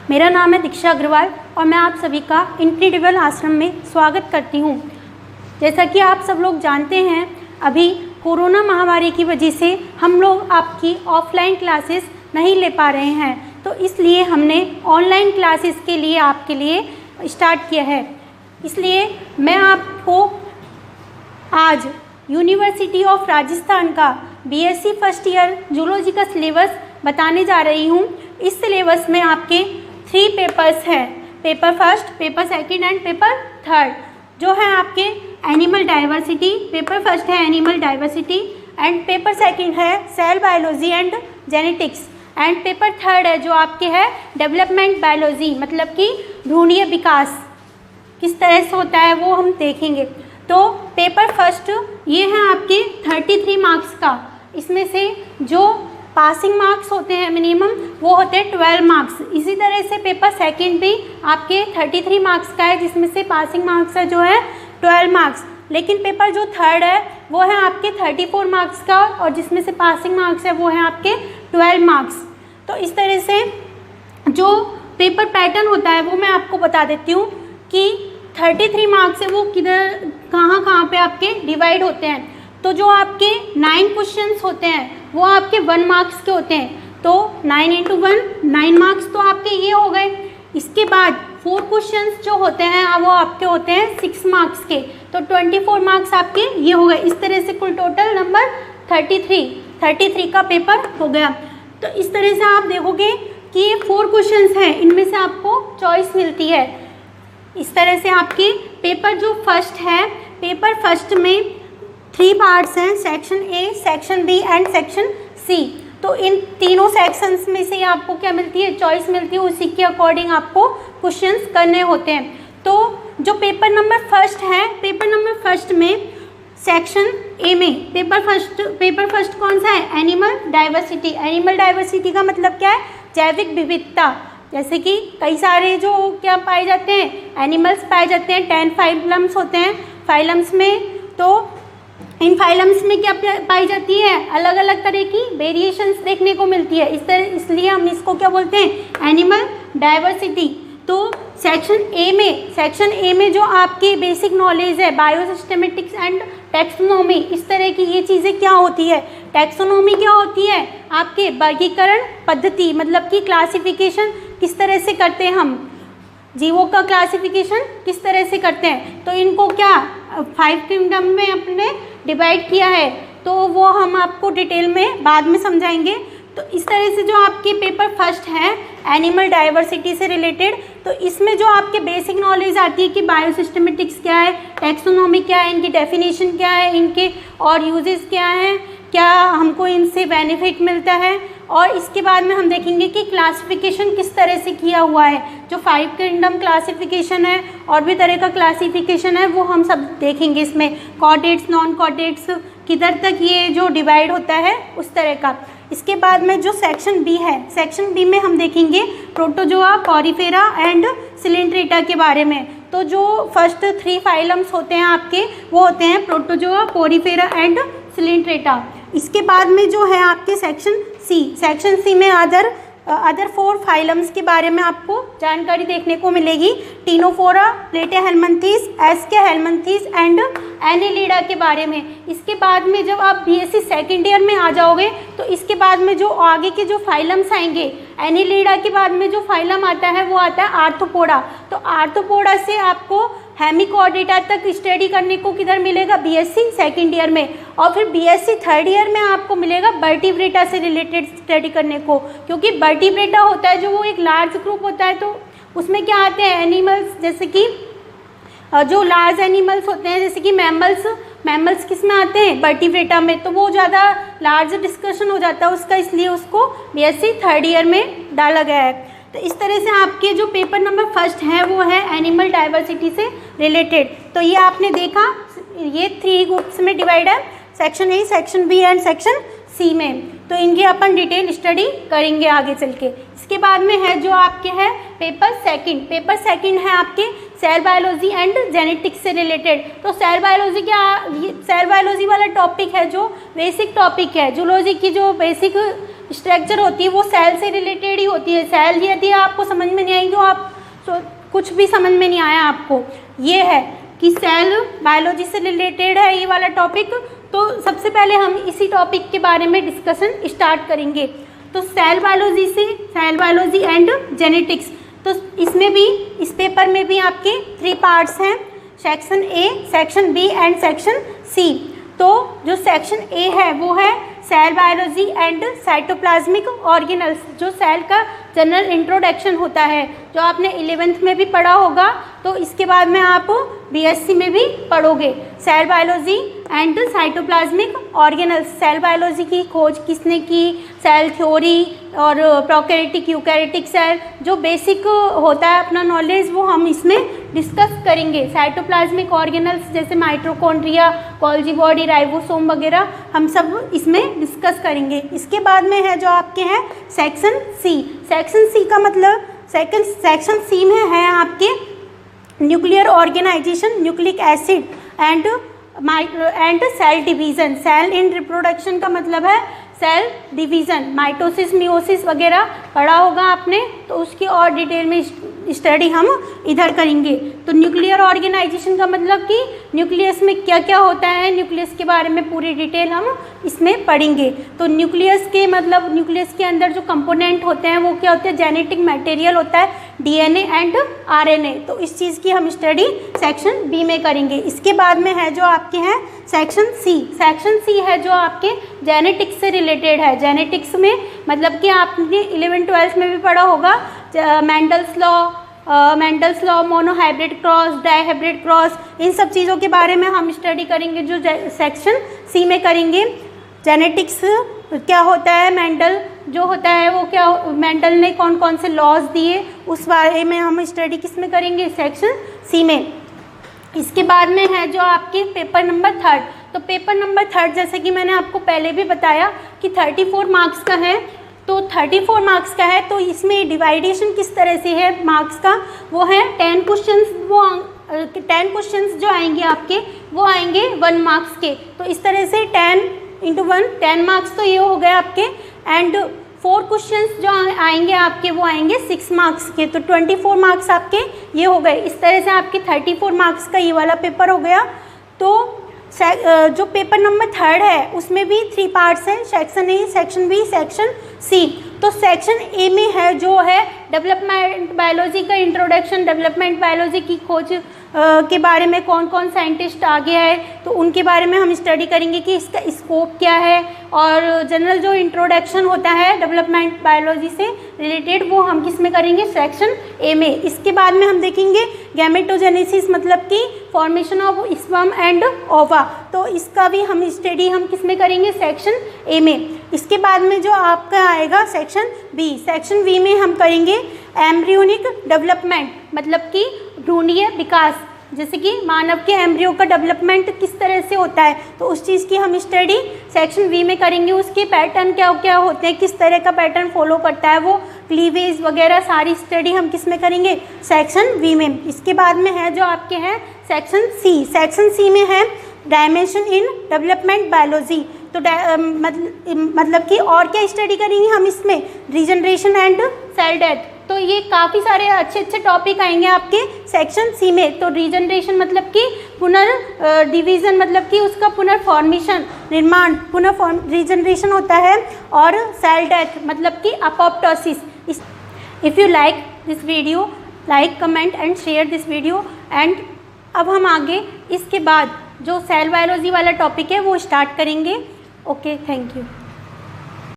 मेरा नाम है दीक्षा अग्रवाल और मैं आप सभी का इनक्रेडिबल आश्रम में स्वागत करती हूँ। जैसा कि आप सब लोग जानते हैं, अभी कोरोना महामारी की वजह से हम लोग आपकी ऑफलाइन क्लासेस नहीं ले पा रहे हैं, तो इसलिए हमने ऑनलाइन क्लासेस के लिए आपके लिए स्टार्ट किया है। इसलिए मैं आपको आज यूनिवर्सिटी ऑफ राजस्थान का बीएससी फर्स्ट ईयर जूलॉजी का सिलेबस बताने जा रही हूँ। इस सिलेबस में आपके 3 पेपर्स हैं, paper first, paper second and paper third, जो है आपके एनिमल डाइवर्सिटी। पेपर फर्स्ट है animal diversity and paper second है cell biology and genetics and paper third है जो आपके है डेवलपमेंट बायोलॉजी, मतलब कि भ्रूणीय विकास किस तरह से होता है वो हम देखेंगे। तो पेपर फर्स्ट ये है आपके 33 मार्क्स का। इसमें से जो पासिंग मार्क्स होते हैं मिनिमम वो होते हैं 12 मार्क्स। इसी तरह से पेपर सेकंड भी आपके 33 मार्क्स का है, जिसमें से पासिंग मार्क्स है जो है 12 मार्क्स। लेकिन पेपर जो थर्ड है वो है आपके 34 मार्क्स का और जिसमें से पासिंग मार्क्स है वो है आपके 12 मार्क्स। तो इस तरह से जो पेपर पैटर्न होता है वो मैं आपको बता देती हूँ कि 33 मार्क्स है वो किधर कहाँ पे आपके डिवाइड होते हैं। तो जो आपके 9 क्वेश्चंस होते हैं वो आपके 1 मार्क्स के होते हैं, तो 9 × 1 9 मार्क्स तो आपके ये हो गए। इसके बाद 4 क्वेश्चंस जो होते हैं वो आपके होते हैं 6 मार्क्स के, तो 24 मार्क्स आपके ये हो गए। इस तरह से कुल टोटल नंबर 33 का पेपर हो गया। तो इस तरह से आप देखोगे कि ये 4 क्वेश्चंस हैं, इनमें से आपको चॉइस मिलती है। इस तरह से आपकी पेपर जो फर्स्ट है, पेपर फर्स्ट में 3 पार्ट्स हैं, section A, section B and section C. तो इन तीनों सेक्शंस में से आपको क्या मिलती है, चॉइस मिलती है, उसी के अकॉर्डिंग आपको क्वेश्चंस करने होते हैं। तो जो पेपर नंबर फर्स्ट है, पेपर नंबर फर्स्ट में सेक्शन ए में पेपर फर्स्ट कौन सा है, एनिमल डाइवर्सिटी। एनिमल डाइवर्सिटी का मतलब क्या है, जैविक विविधता। जैसे कि कई सारे जो क्या पाए जाते हैं, एनिमल्स पाए जाते हैं, 10 फाइलम्स होते हैं फाइलम्स में। तो इन फाइलम्स में क्या पाई जाती है, अलग अलग तरह की वेरिएशंस देखने को मिलती है। इसलिए हम इसको क्या बोलते हैं, एनिमल डाइवर्सिटी। तो सेक्शन ए में जो आपकी बेसिक नॉलेज है, बायोसिस्टेमेटिक्स एंड टैक्सोनॉमी, इस तरह की ये चीज़ें क्या होती है। टैक्सोनॉमी क्या होती है, आपके वर्गीकरण पद्धति, मतलब कि क्लासिफिकेशन किस तरह से करते हैं हम, जीवों का क्लासिफिकेशन किस तरह से करते हैं। तो इनको क्या 5 किंगडम में अपने डिवाइड किया है, तो वो हम आपको डिटेल में बाद में समझाएंगे। तो इस तरह से जो आपके पेपर फर्स्ट है एनिमल डाइवर्सिटी से रिलेटेड, तो इसमें जो आपके बेसिक नॉलेज आती है कि बायोसिस्टेमेटिक्स क्या है, टैक्सोनॉमी क्या है, इनकी डेफिनेशन क्या है, इनके और यूजेस क्या हैं, क्या हमको इनसे बेनिफिट मिलता है। और इसके बाद में हम देखेंगे कि क्लासिफिकेशन किस तरह से किया हुआ है, जो 5 किंगडम क्लासिफिकेशन है और भी तरह का क्लासिफिकेशन है वो हम सब देखेंगे। इसमें कॉर्डेट्स, नॉन कॉर्डेट्स, किधर तक ये जो डिवाइड होता है उस तरह का। इसके बाद में जो सेक्शन बी है, सेक्शन बी में हम देखेंगे प्रोटोजोआ, पॉरीफेरा एंड सिलेंट्रेटा के बारे में। तो जो फर्स्ट 3 फाइलम्स होते हैं आपके वो होते हैं प्रोटोजोआ, पॉरीफेरा एंड सिलेंट्रेटा। इसके बाद में जो है आपके सेक्शन सी में अदर 4 फाइलम्स के बारे में आपको जानकारी देखने को मिलेगी। टीनोफोरा, प्लेटेहेल्मिन्थीस, एस्केहेल्मिन्थीस एंड एनेलिडा के बारे में। इसके बाद में जब आप बीएससी सेकेंड ईयर में आ जाओगे तो इसके बाद में जो आगे के जो फाइलम्स आएंगे, एनेलिडा के बाद में जो फाइलम आता है वो आता है आर्थ्रोपोडा। तो आर्थ्रोपोडा से आपको हेमिकॉर्डेटा तक स्टडी करने को किधर मिलेगा, बीएससी सेकेंड ईयर में। और फिर बीएससी थर्ड ईयर में आपको मिलेगा वर्टिब्रेटा से रिलेटेड स्टडी करने को, क्योंकि वर्टिब्रेटा होता है जो वो एक लार्ज ग्रुप होता है। तो उसमें क्या आते हैं एनिमल्स, जैसे कि जो लार्ज एनिमल्स होते हैं, जैसे कि मैमल्स किस में आते हैं, वर्टिब्रेटा में। तो वो ज़्यादा लार्ज डिस्कशन हो जाता है उसका, इसलिए उसको बीएससी थर्ड ईयर में डाला गया है। तो इस तरह से आपके जो पेपर नंबर फर्स्ट है वो है एनिमल डाइवर्सिटी से रिलेटेड। तो ये आपने देखा, ये 3 ग्रुप्स में डिवाइड है, section A, section B and section C में। तो इनकी अपन डिटेल स्टडी करेंगे आगे चल के। इसके बाद में है जो आपके है पेपर सेकंड है आपके सेल बायोलॉजी एंड जेनेटिक्स से रिलेटेड। तो सेल बायोलॉजी क्या, सेल बायोलॉजी वाला टॉपिक है जो बेसिक टॉपिक है। जूलॉजी की जो बेसिक स्ट्रक्चर होती है वो सेल से रिलेटेड ही होती है। सेल यदि आपको समझ में नहीं आई तो आप कुछ भी समझ में नहीं आया आपको। ये है कि सेल बायोलॉजी से रिलेटेड है ये वाला टॉपिक। तो सबसे पहले हम इसी टॉपिक के बारे में डिस्कशन स्टार्ट करेंगे। तो सेल बायोलॉजी से सेल बायोलॉजी एंड जेनेटिक्स, तो इसमें भी, इस पेपर में भी आपके 3 पार्ट्स हैं, section A, section B and section C. तो जो सेक्शन ए है वो है cell biology and cytoplasmic organelles, जो सेल का जनरल इंट्रोडक्शन होता है, जो आपने 11th में भी पढ़ा होगा। तो इसके बाद में आप बीएससी में भी पढ़ोगे। Cell biology and cytoplasmic organelles, cell biology की खोज किसने की, सेल थ्योरी और प्रोकैरियोटिक यूकैरियोटिक सेल, जो बेसिक होता है अपना नॉलेज वो हम इसमें डिस्कस करेंगे। साइटोप्लाज्मिक ऑर्गेनल्स जैसे माइटोकॉन्ड्रिया, गोल्जी बॉडी, राइबोसोम वगैरह हम सब इसमें डिस्कस करेंगे। इसके बाद में है जो आपके हैं सेक्शन सी। सेक्शन सी का मतलब सेक्शन सी में है आपके nuclear organisation, nucleic acid and cell division. Cell in reproduction का मतलब है सेल डिवीज़न, माइटोसिस, मियोसिस वगैरह पढ़ा होगा आपने, तो उसकी और डिटेल में स्टडी हम इधर करेंगे। तो न्यूक्लियर ऑर्गेनाइजेशन का मतलब कि न्यूक्लियस में क्या क्या होता है, न्यूक्लियस के बारे में पूरी डिटेल हम इसमें पढ़ेंगे। तो न्यूक्लियस के मतलब न्यूक्लियस के अंदर जो कंपोनेंट होते हैं वो क्या होते हैं, जेनेटिक मटेरियल होता है, डीएनए एंड आरएनए। तो इस चीज़ की हम स्टडी सेक्शन बी में करेंगे। इसके बाद में है जो आपके हैं सेक्शन सी। सेक्शन सी है जो आपके जेनेटिक्स से रिलेटेड है। जेनेटिक्स में मतलब कि आपने 11th-12th में भी पढ़ा होगा Mendel's law, monohybrid cross, dihybrid cross, इन सब चीज़ों के बारे में हम स्टडी करेंगे जो सेक्शन सी में करेंगे। जेनेटिक्स क्या होता है, मेंडल जो होता है वो क्या, मेंडल ने कौन कौन से लॉज दिए, उस बारे में हम स्टडी किस में करेंगे, सेक्शन सी में। इसके बाद में है जो आपके पेपर नंबर 3। तो पेपर नंबर 3 जैसे कि मैंने आपको पहले भी बताया कि 34 मार्क्स का है। तो 34 मार्क्स का है, तो इसमें डिवाइडेशन किस तरह से है मार्क्स का, वो है 10 क्वेश्चंस, वो 10 क्वेश्चंस जो आएंगे आपके वो आएंगे 1 मार्क्स के। तो इस तरह से 10 × 1 10 मार्क्स, तो ये हो गए आपके। एंड 4 क्वेश्चंस जो आएंगे आपके वो आएंगे 6 मार्क्स के। तो 24 मार्क्स आपके ये हो गए। इस तरह से आपके 34 मार्क्स का ये वाला पेपर हो गया। तो जो पेपर नंबर 3 है उसमें भी 3 पार्ट्स हैं, section A, section B, section C. तो सेक्शन ए में है जो है डेवलपमेंट बायोलॉजी का इंट्रोडक्शन, डेवलपमेंट बायोलॉजी की खोज के बारे में कौन कौन साइंटिस्ट आ गया है, तो उनके बारे में हम स्टडी करेंगे कि इसका स्कोप क्या है। और जनरल जो इंट्रोडक्शन होता है डेवलपमेंट बायोलॉजी से रिलेटेड वो हम किस में करेंगे, सेक्शन ए में। इसके बाद में हम देखेंगे गैमेटोजेनेसिस मतलब कि फॉर्मेशन ऑफ स्पर्म एंड ओवा, तो इसका भी हम स्टडी हम किस में करेंगे, सेक्शन ए में। इसके बाद में जो आपका आएगा सेक्शन बी। सेक्शन बी में हम करेंगे एम्ब्रियोनिक डेवलपमेंट मतलब कि भ्रूणीय विकास, जैसे कि मानव के एम्ब्रियो का डेवलपमेंट किस तरह से होता है, तो उस चीज़ की हम स्टडी सेक्शन बी में करेंगे। उसके पैटर्न क्या क्या होते हैं, किस तरह का पैटर्न फॉलो करता है वो, क्लीवेज वगैरह सारी स्टडी हम किस में करेंगे, सेक्शन बी में। इसके बाद में है जो आपके हैं सेक्शन सी। सेक्शन सी में है डायमेंशन इन डेवलपमेंट बायोलॉजी। तो मतलब कि और क्या स्टडी करेंगे हम इसमें, रीजनरेशन एंड सेल डेथ। तो ये काफ़ी सारे अच्छे अच्छे टॉपिक आएंगे आपके सेक्शन सी में। तो रीजनरेशन मतलब कि डिवीज़न मतलब कि उसका पुनर्फॉर्मेशन, निर्माण, रीजनरेशन होता है। और सेल डेथ मतलब कि apoptosis. If you like this video, like, comment and share this video. And अब हम आगे इसके बाद जो सेल बायोलॉजी वाला टॉपिक है वो स्टार्ट करेंगे। Okay, thank you.